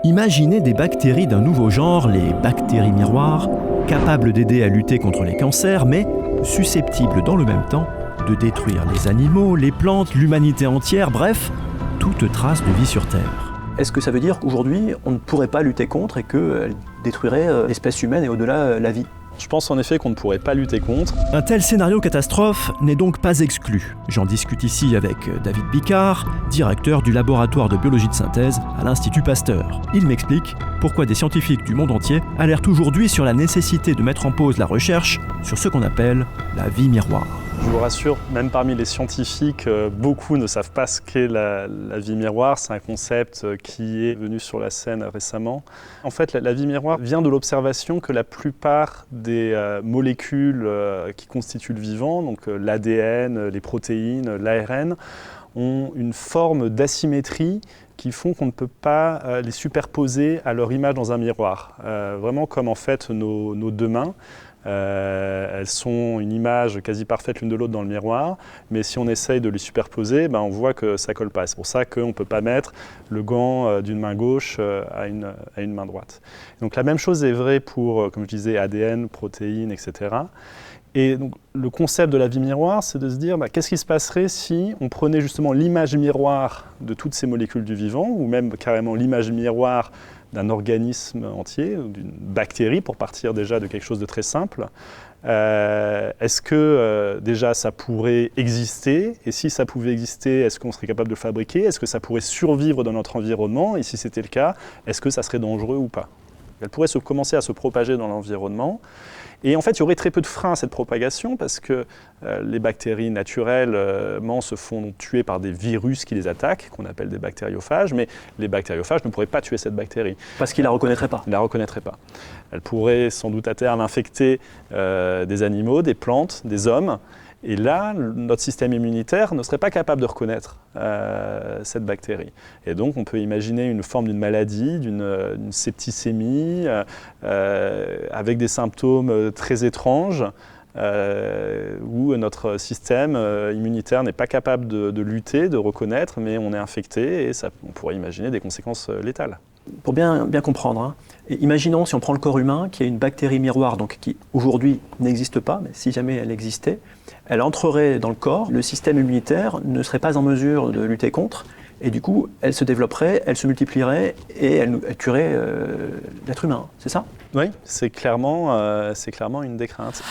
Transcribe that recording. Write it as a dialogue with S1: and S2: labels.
S1: Imaginez des bactéries d'un nouveau genre, les bactéries miroirs, capables d'aider à lutter contre les cancers, mais susceptibles dans le même temps de détruire les animaux, les plantes, l'humanité entière, bref, toute trace de vie sur Terre.
S2: Est-ce que ça veut dire qu'aujourd'hui, on ne pourrait pas lutter contre et qu'elle détruirait l'espèce humaine et au-delà la vie ?
S3: Je pense en effet qu'on ne pourrait pas lutter contre.
S1: Un tel scénario catastrophe n'est donc pas exclu. J'en discute ici avec David Bicard, directeur du laboratoire de biologie de synthèse à l'Institut Pasteur. Il m'explique pourquoi des scientifiques du monde entier alertent aujourd'hui sur la nécessité de mettre en pause la recherche sur ce qu'on appelle la vie miroir.
S3: Je vous rassure, même parmi les scientifiques, beaucoup ne savent pas ce qu'est la vie miroir. C'est un concept qui est venu sur la scène récemment. En fait, la vie miroir vient de l'observation que la plupart des molécules qui constituent le vivant, donc l'ADN, les protéines, l'ARN, ont une forme d'asymétrie qui font qu'on ne peut pas les superposer à leur image dans un miroir. Vraiment comme en fait nos deux mains. Elles sont une image quasi parfaite l'une de l'autre dans le miroir, mais si on essaye de les superposer, on voit que ça ne colle pas. C'est pour ça qu'on ne peut pas mettre le gant d'une main gauche à une main droite. Donc la même chose est vraie pour, comme je disais, ADN, protéines, etc. Et donc, le concept de la vie miroir, c'est de se dire qu'est-ce qui se passerait si on prenait justement l'image miroir de toutes ces molécules du vivant, ou même carrément l'image miroir d'un organisme entier, d'une bactérie, pour partir déjà de quelque chose de très simple. Est-ce que déjà ça pourrait exister? Et si ça pouvait exister, est-ce qu'on serait capable de le fabriquer? Est-ce que ça pourrait survivre dans notre environnement? Et si c'était le cas, est-ce que ça serait dangereux ou pas? Elle pourrait commencer à se propager dans l'environnement. Et en fait, il y aurait très peu de freins à cette propagation parce que les bactéries naturellement se font tuer par des virus qui les attaquent, qu'on appelle des bactériophages, mais les bactériophages ne pourraient pas tuer cette bactérie.
S2: Parce qu'ils ne la reconnaîtraient pas.
S3: Ils ne la reconnaîtraient pas. Elle pourrait sans doute à terme infecter des animaux, des plantes, des hommes. Et là, notre système immunitaire ne serait pas capable de reconnaître cette bactérie. Et donc, on peut imaginer une forme d'une maladie, d'une septicémie, avec des symptômes très étranges, où notre système immunitaire n'est pas capable de lutter, de reconnaître, mais on est infecté et on pourrait imaginer des conséquences létales.
S2: Pour bien comprendre, imaginons si on prend le corps humain, qui est une bactérie miroir, donc qui aujourd'hui n'existe pas, mais si jamais elle existait, elle entrerait dans le corps, le système immunitaire ne serait pas en mesure de lutter contre, et du coup, elle se développerait, elle se multiplierait, et elle tuerait l'être humain, c'est ça?
S3: Oui, c'est clairement une des craintes.